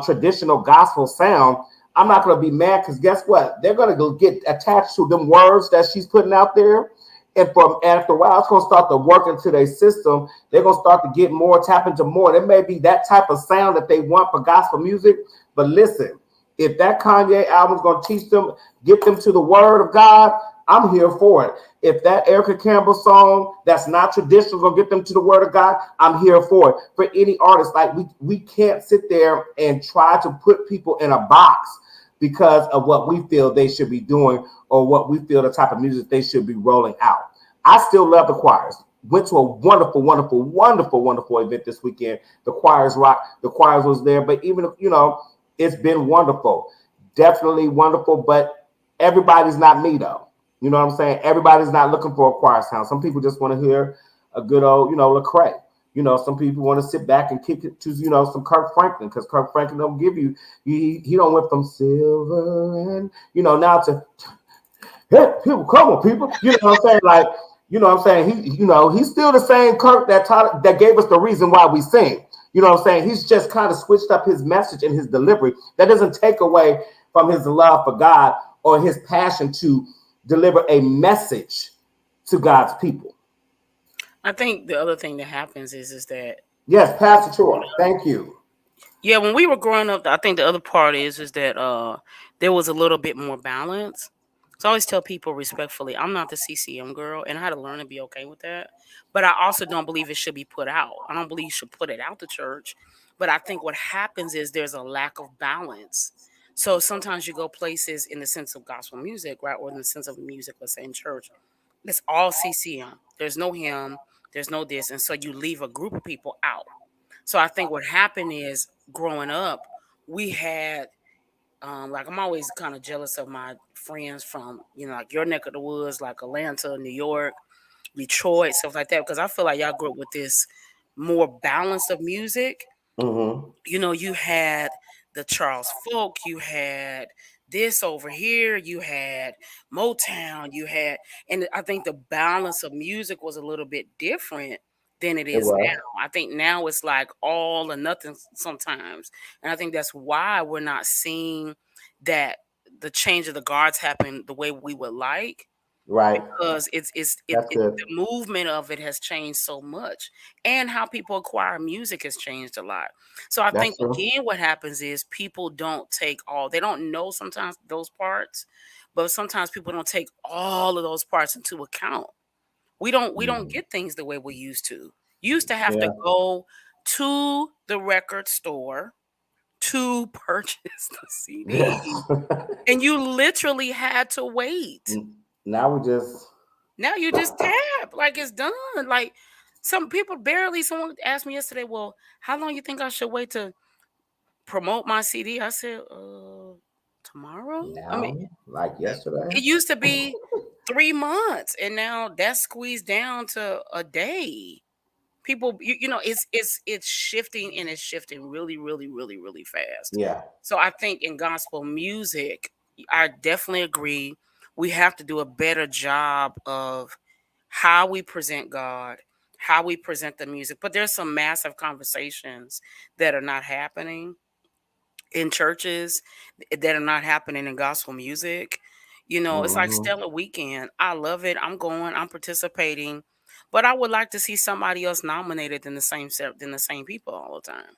traditional gospel sound, I'm not going to be mad because guess what? They're going to get attached to them words that she's putting out there. And after a while, it's going to start to work into their system. They're going to start to get more, tap into more. And it may be that type of sound that they want for gospel music. But listen, if that Kanye album is going to teach them, get them to the word of God, I'm here for it. If that Erica Campbell song that's not traditional going to get them to the word of God, I'm here for it. For any artist, like we can't sit there and try to put people in a box because of what we feel they should be doing or what we feel the type of music they should be rolling out. I still love the choirs. Went to a wonderful, wonderful, wonderful, wonderful event this weekend. The choirs rock. The choirs was there, but even, it's been wonderful. Definitely wonderful, but everybody's not me, though. You know what I'm saying? Everybody's not looking for a choir sound. Some people just want to hear a good old, Lecrae. Some people want to sit back and kick it to, some Kirk Franklin, because Kirk Franklin don't give you, he don't went from silver and, now to, hey, people, come on, people. You know what I'm saying? Like, he's still the same Kirk that gave us the reason why we sing. You know what I'm saying? He's just kind of switched up his message and his delivery. That doesn't take away from his love for God or his passion to deliver a message to God's people. I think the other thing that happens is that yes, Pastor Troy, thank you. Yeah, when we were growing up, I think the other part is that there was a little bit more balance. So I always tell people respectfully, I'm not the CCM girl, and I had to learn to be okay with that. But I also don't believe it should be put out. I don't believe you should put it out the church. But I think what happens is there's a lack of balance. So sometimes you go places in the sense of gospel music, right, or in the sense of music, let's say in church, it's all CCM. There's no hymn, there's no this, and so you leave a group of people out. So I think what happened is growing up, we had like I'm always kind of jealous of my friends from, like your neck of the woods, like Atlanta, New York, Detroit, stuff like that, because I feel like y'all grew up with this more balance of music. Mm-hmm. You had the Charles Folk, you had this over here, you had Motown, and I think the balance of music was a little bit different than it is now. I think now it's like all or nothing sometimes. And I think that's why we're not seeing that the change of the guards happen the way we would like. Right. Because the movement of it has changed so much, and how people acquire music has changed a lot. So I think again, what happens is people don't take they don't know sometimes those parts, but sometimes people don't take all of those parts into account We don't Mhm. get things the way we used to. You used to have to Yeah. go to the record store to purchase the CD, Yes. and you literally had to wait. Now we just Now you just tap like it's done. Like some people barely. Someone asked me yesterday, "Well, how long you think I should wait to promote my CD?" I said, tomorrow." I mean, now like yesterday. it used to be 3 months, and now that's squeezed down to a day. People, it's shifting, and it's shifting really, really, really, really fast. Yeah. So I think in gospel music, I definitely agree. We have to do a better job of how we present God, how we present the music. But there's some massive conversations that are not happening in churches, that are not happening in gospel music. It's like Hmm. Stellar Weekend. I love it. I'm going. I'm participating, but I would like to see somebody else nominated than the same people all the time.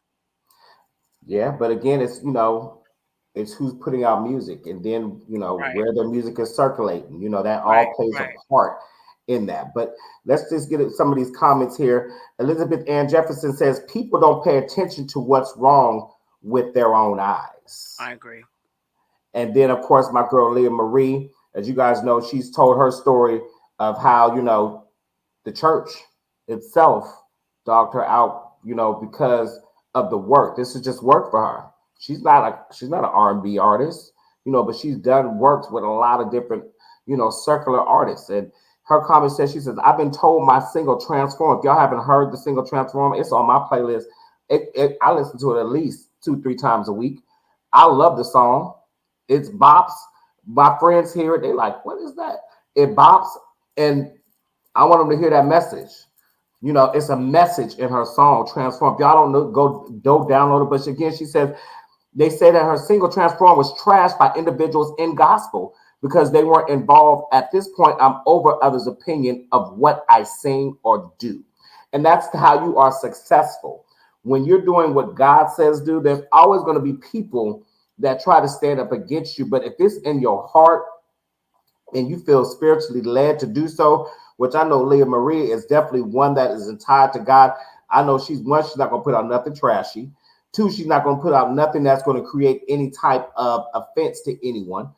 Yeah, but again, it's who's putting out music, and then Right. where the music is circulating. That Right. all plays a Right. part in that. But let's just get at some of these comments here. Elizabeth Ann Jefferson says people don't pay attention to what's wrong with their own eyes. I agree. And then, of course, my girl Leah Marie, as you guys know, she's told her story of how the church itself dogged her out, because of the work. This is just work for her. She's not an R&B artist, but she's done works with a lot of different, circular artists. And her comment says, she says, I've been told my single Transform. If y'all haven't heard the single Transform, it's on my playlist. I listen to it at least 2-3 times a week. I love the song. It's bops. My friends hear it. They like, what is that? It bops. And I want them to hear that message. It's a message in her song, Transform. If y'all don't know, go download it. But again, she says they say that her single Transform was trashed by individuals in gospel because they weren't involved. At this point, I'm over others' opinion of what I sing or do. And that's how you are successful. When you're doing what God says do, there's always going to be people that try to stand up against you. But if it's in your heart and you feel spiritually led to do so, which I know Leah Marie is definitely one that is tied to God. I know she's not going to put out nothing trashy. Two, she's not going to put out nothing that's going to create any type of offense to anyone.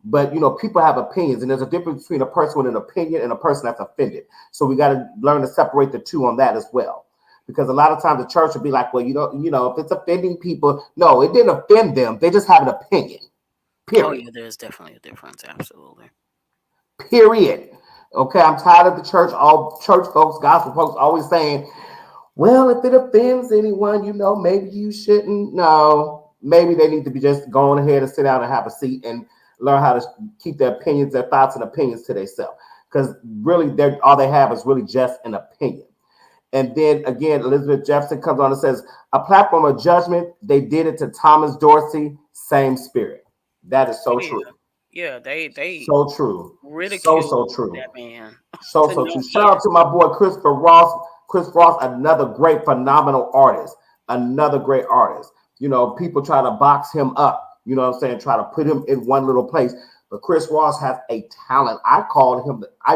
But people have opinions, and there's a difference between a person with an opinion and a person that's offended. So we got to learn to separate the two on that as well. Because a lot of times the church will be like, well, if it's offending people, no, it didn't offend them. They just have an opinion. Oh Period. yeah, there's definitely a difference. Absolutely. Period. Okay, I'm tired of the church, all church folks, gospel folks always saying, well, if it offends anyone, maybe you shouldn't. No, maybe they need to be just going ahead and sit down and have a seat and learn how to keep their opinions, their thoughts and opinions to themselves. Because really, all they have is really just an opinion. And then again, Elizabeth Jefferson comes on and says, a platform of judgment. They did it to Thomas Dorsey, same spirit. That is Oh so yeah. true. Yeah, they So true. So ridiculed true. that man to So no true. Shout end. out to my boy Christopher Ross. Chris Ross, another great, phenomenal artist. Another great artist. People try to box him up. You know what I'm saying? Try to put him in one little place. But Chris Ross has a talent. I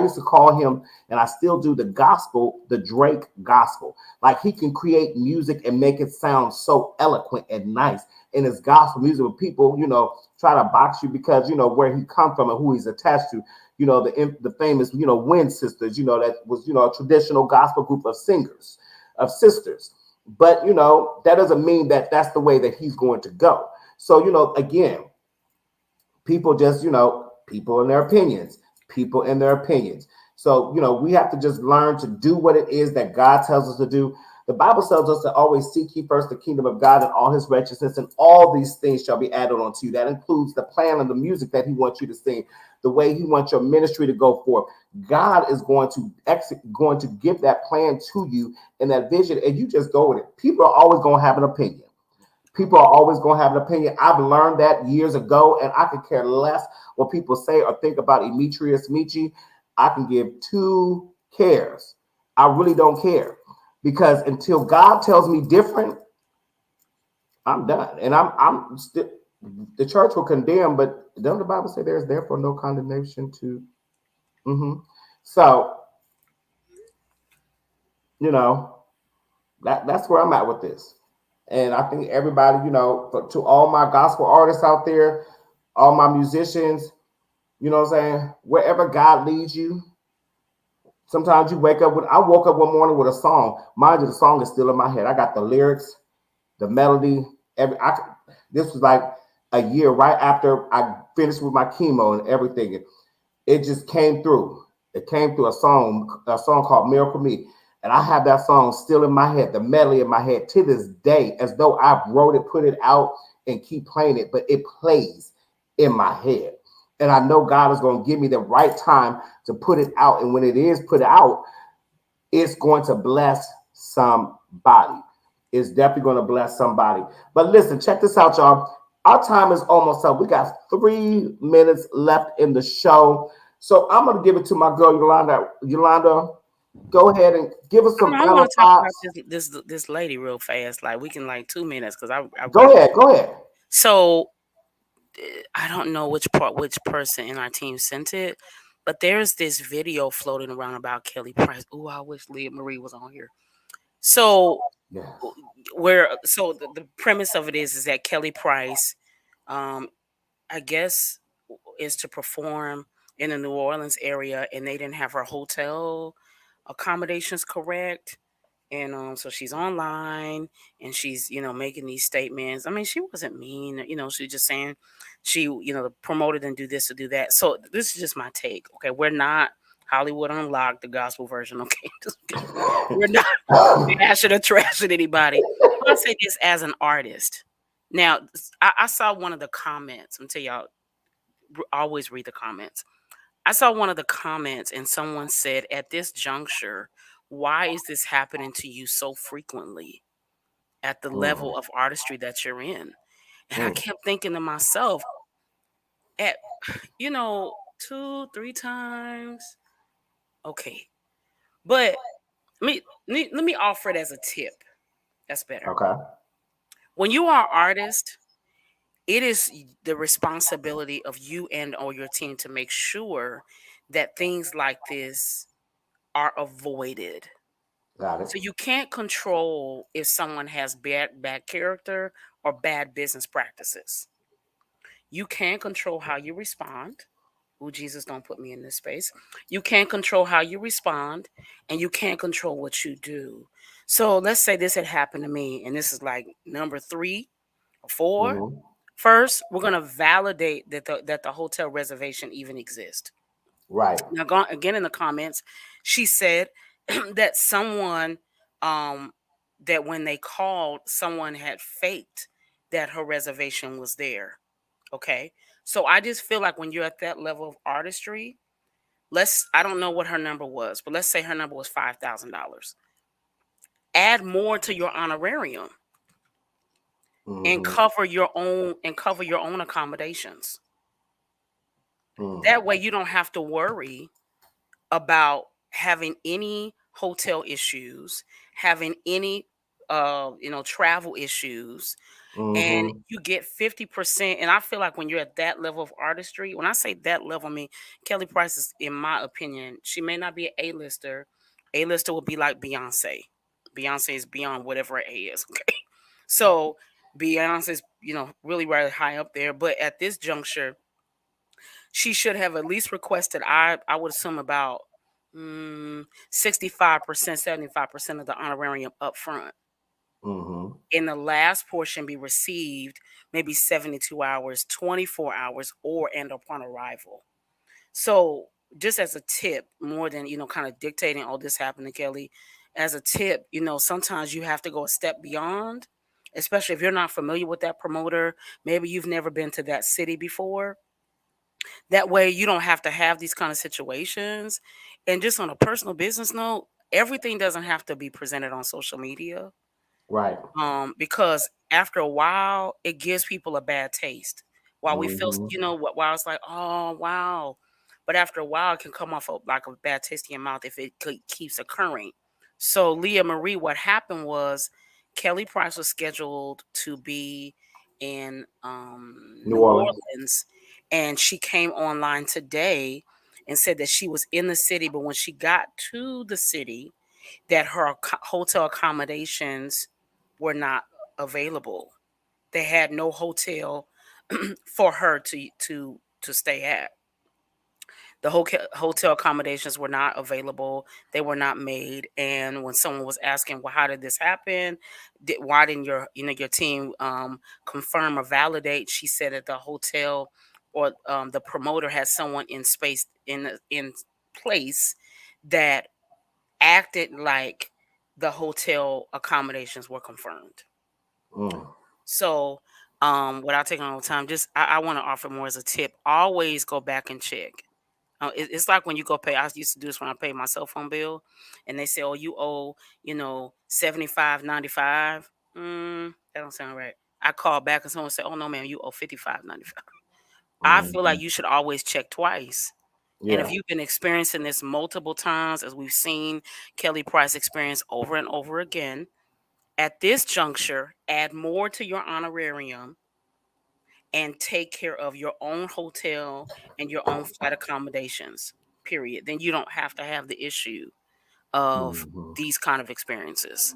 used to call him, and I still do, the gospel, the Drake gospel. Like, he can create music and make it sound so eloquent and nice in his gospel music. When people, try to box you because, where he come from and who he's attached to. The famous, Wind Sisters, that was, a traditional gospel group of singers, of sisters. But, that doesn't mean that that's the way that he's going to go. So, again, people just, people in their opinions, people in their opinions. So, we have to just learn to do what it is that God tells us to do. The Bible tells us to always seek ye first the kingdom of God and all his righteousness, and all these things shall be added unto you. That includes the plan and the music that he wants you to sing, the way he wants your ministry to go forth. God is going to give that plan to you and that vision, and you just go with it. People are always going to have an opinion. People are always going to have an opinion. I've learned that years ago, and I could care less what people say or think about Demetrius Michi. I can give two cares. I really don't care, because until God tells me different, I'm done. And I'm still, the church will condemn, but doesn't the Bible say there is therefore no condemnation to? Mm-hmm. So You know, that's where I'm at with this. And I think everybody, to all my gospel artists out there, all my musicians, you know what I'm saying? Wherever God leads you, sometimes you wake up with, I woke up one morning with a song. Mind you, the song is still in my head. I got the lyrics, the melody, this was like a year right after I finished with my chemo and everything. It just came through. It came through a song called Miracle Me. And I have that song still in my head, the melody in my head to this day, as though I wrote it, put it out, and keep playing it, but it plays in my head. And I know God is going to give me the right time to put it out. And when it is put out, it's going to bless somebody. It's definitely going to bless somebody. But listen, check this out, y'all. Our time is almost up. We got 3 minutes left in the show. So I'm going to give it to my girl, Yolanda. Yolanda, go ahead and give us some I final want to talk about thoughts. this lady real fast. Like we can like 2 minutes because I Go really ahead. Go ahead. so I don't know which person in our team sent it, but there's this video floating around about Kelly Price. Oh, I wish Leah Marie was on here. So Yes. the premise of it is that Kelly Price, um, I guess, is to perform in the New Orleans area, and they didn't have her hotel accommodations correct. And so she's online and she's, making these statements. I mean, she wasn't mean, she's just saying she, the promoter didn't do this or do that. So this is just my take. Okay. We're not Hollywood Unlocked, the gospel version. Okay. We're not bashing or trashing anybody. I'll say this as an artist. Now, I saw one of the comments. I'm gonna tell y'all, always read the comments. I saw one of the comments and someone said, at this juncture, why is this happening to you so frequently at the Mm, level of artistry that you're in? And I mm. kept thinking to myself, at, 2, 3 times, okay. But let me offer it as a tip. That's better. Okay. When you are an artist, it is the responsibility of you and or your team to make sure that things like this are avoided. Got it. So you can't control if someone has bad character or bad business practices. You can control how you respond. Oh, Jesus, don't put me in this space. You can't control how you respond, and you can't control what you do. So let's say this had happened to me, and this is like number 3 or 4. Hmm. First, we're gonna validate that the hotel reservation even exists. Right. Now, again in the comments, she said that someone, um, that when they called, someone had faked that her reservation was there. Okay, so I just feel like when you're at that level of artistry, I don't know what her number was, but let's say her number was $5,000. Add more to your honorarium and Hmm. cover your own accommodations. Mm. That way, you don't have to worry about having any hotel issues, having any travel issues, and Hmm. you get 50%. And I feel like when you're at that level of artistry, when I say that level, I mean Kelly Price is, in my opinion, she may not be an A-lister. A-lister would be like Beyonce. Beyonce is beyond whatever A is. Okay. So Beyonce's, really right high up there. But at this juncture, she should have at least requested, I would assume about 65%, 75% of the honorarium up front. Hmm. In the last portion be received maybe 72 hours, 24 hours, or and upon arrival. So just as a tip, more than, kind of dictating, oh, this happened to Kelly, as a tip, sometimes you have to go a step beyond, especially if you're not familiar with that promoter. Maybe you've never been to that city before. That way you don't have to have these kind of situations. And just on a personal business note, everything doesn't have to be presented on social media, Right. because after a while it gives people a bad taste. While we feel, Hmm. while it's like, oh wow, but after a while it can come off like a bad taste in your mouth if it keeps occurring. So Leah Marie, what happened was Kelly Price was scheduled to be in New New Orleans. Orleans, and she came online today and said that she was in the city, but when she got to the city, that her hotel accommodations were not available. They had no hotel for her to stay at. The hotel accommodations were not available. They were not made. And when someone was asking, well, how did this happen? Why didn't your team confirm or validate? She said that the hotel or the promoter had someone in place that acted like the hotel accommodations were confirmed. So without taking all the time, just I want to offer more as a tip. Always go back and check. It's like when you go pay. I used to do this when I paid my cell phone bill, and they say, "Oh, you owe $75.95." That don't sound right. I call back and someone say, "Oh no, man, you owe $55.95." I feel like you should always check twice. And if you've been experiencing this multiple times, as we've seen Kelly Price experience over and over again, at this juncture, add more to your honorarium and take care of your own hotel and your own flight accommodations, period. Then you don't have to have the issue of these kind of experiences.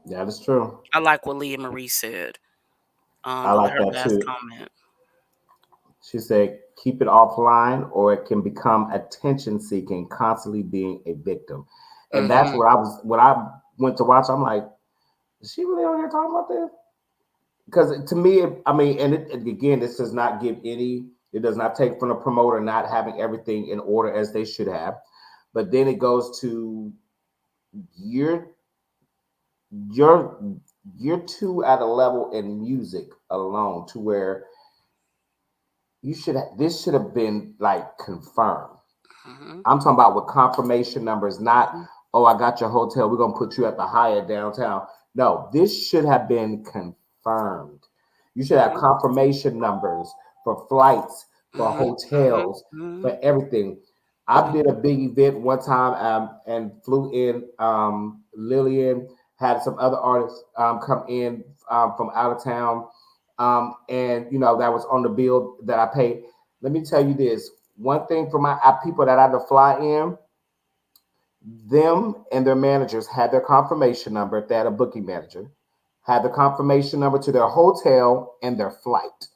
That is true. I like what Leah Marie said. I like her that last too. comment. She said, keep it offline or it can become attention seeking, constantly being a victim. And that's where when I went to watch, I'm like, is she really on here talking about this? Because to me, again, this does not give it does not take from the promoter not having everything in order as they should have. But then it goes to you're too at a level in music alone to where this should have been like confirmed. I'm talking about with confirmation numbers, not, oh, I got your hotel, we're going to put you at the Hyatt downtown. No, this should have been confirmed. You should have confirmation numbers for flights, for hotels, for everything. I did a big event one time and flew in. Lillian had some other artists come in from out of town. And that was on the bill that I paid. Let me tell you this. One thing for my people that I had to fly in, them and their managers had their confirmation number. If they had a booking manager, had the confirmation number to their hotel and their flight.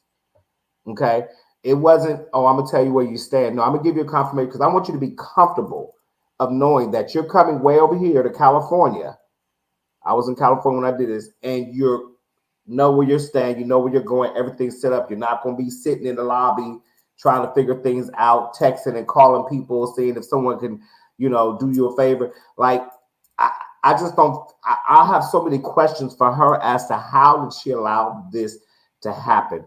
Okay. It wasn't, oh, I'm going to tell you where you stand. No, I'm going to give you a confirmation because I want you to be comfortable of knowing that you're coming way over here to California. I was in California when I did this, and you know where you're staying, you know where you're going, everything's set up. You're not going to be sitting in the lobby trying to figure things out, texting and calling people, seeing if someone can, do you a favor. Like, I just don't, I have so many questions for her as to how did she allow this to happen.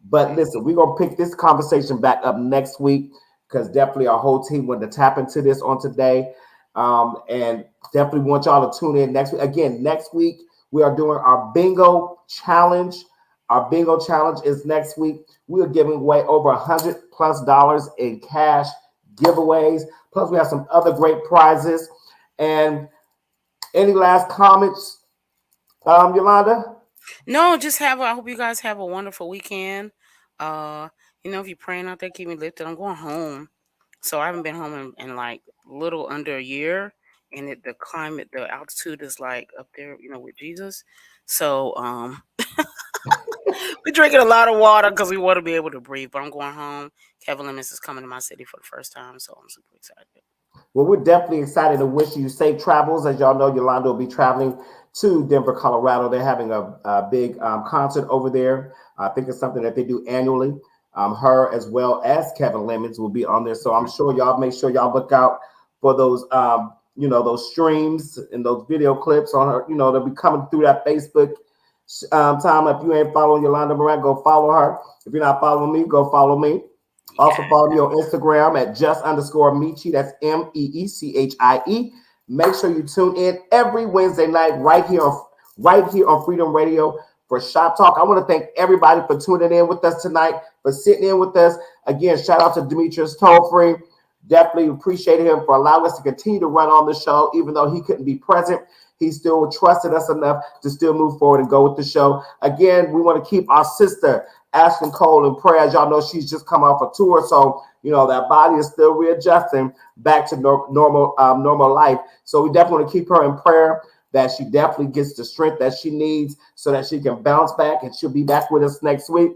But listen, we're going to pick this conversation back up next week because definitely our whole team wanted to tap into this on today. And definitely want y'all to tune in next week. Again, next week, we are doing our bingo challenge. Our bingo challenge is next week. We are giving away over $100+ in cash giveaways. Plus, we have some other great prizes. And any last comments, Yolanda? No, I hope you guys have a wonderful weekend. If you're praying out there, keep me lifted. I'm going home. So I haven't been home in like little under a year. And the climate, the altitude is like up there, with Jesus. So we're drinking a lot of water because we want to be able to breathe. But I'm going home. Kevin Lemons is coming to my city for the first time. So I'm super excited. Well, we're definitely excited to wish you safe travels. As y'all know, Yolanda will be traveling to Denver, Colorado. They're having a big concert over there. I think it's something that they do annually. Her as well as Kevin Lemons will be on there. So I'm sure y'all make sure y'all look out for those, those streams and those video clips on her. They'll be coming through that Facebook time. If you ain't following Yolanda Moran, go follow her. If you're not following me, go follow me. Also follow me on Instagram at just_Meechie. That's MEECHIE. Make sure you tune in every Wednesday night right here on Freedom Radio for Shop Talk. I want to thank everybody for tuning in with us tonight, for sitting in with us. Again, shout out to Demetrius Tollfree. Definitely appreciate him for allowing us to continue to run on the show, even though he couldn't be present. He still trusted us enough to still move forward and go with the show. Again, we want to keep our sister, Ashton Cole in prayer. As y'all know, she's just come off a tour, so that body is still readjusting back to normal life. So we definitely want to keep her in prayer, that she definitely gets the strength that she needs so that she can bounce back, and she'll be back with us next week.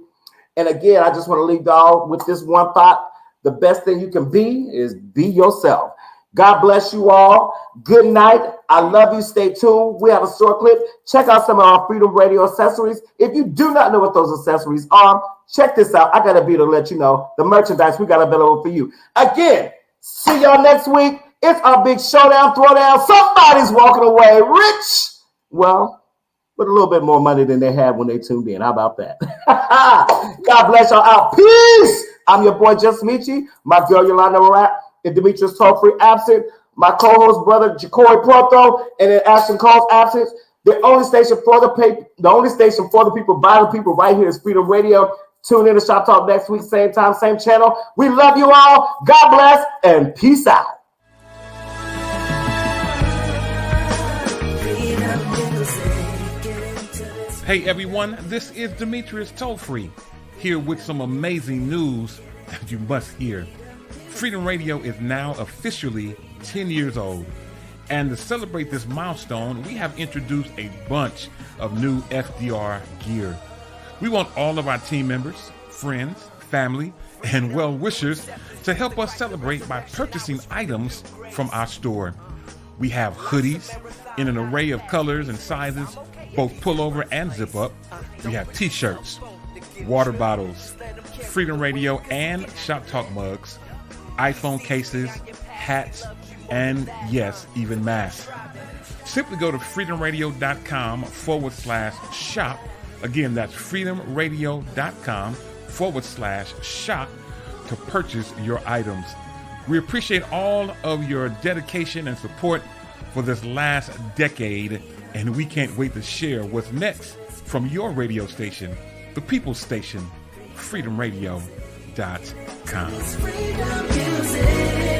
And again, I just want to leave y'all with this one thought. The best thing you can be is be yourself. God bless you all. Good night. I love you. Stay tuned. We have a short clip. Check out some of our Freedom Radio accessories. If you do not know what those accessories are, check this out. I got to be able to let you know the merchandise we got available for you. Again, see y'all next week. It's our big showdown, throwdown. Somebody's walking away rich. Well, with a little bit more money than they had when they tuned in. How about that? God bless y'all out. Peace. I'm your boy, Just Michi. My girl, Yolanda Morat. And Demetrius Toll-Free absent. My co-host, brother, Jacory Porto. And in Ashton Cole's absence. The only station for the people, by the people, right here is Freedom Radio. Tune in to Shop Talk next week, same time, same channel. We love you all. God bless and peace out. Hey everyone, this is Demetrius Toll-Free, here with some amazing news that you must hear. Freedom Radio is now officially 10 years old, and to celebrate this milestone, we have introduced a bunch of new FDR gear. We want all of our team members, friends, family, and well-wishers to help us celebrate by purchasing items from our store. We have hoodies in an array of colors and sizes, both pullover and zip up. We have t-shirts, water bottles, Freedom Radio and Shop Talk mugs, iPhone cases, hats, and yes, even masks. Simply go to freedomradio.com/shop. Again, that's freedomradio.com/shop to purchase your items. We appreciate all of your dedication and support for this last decade, and we can't wait to share what's next from your radio station, the People's Station, freedomradio.com.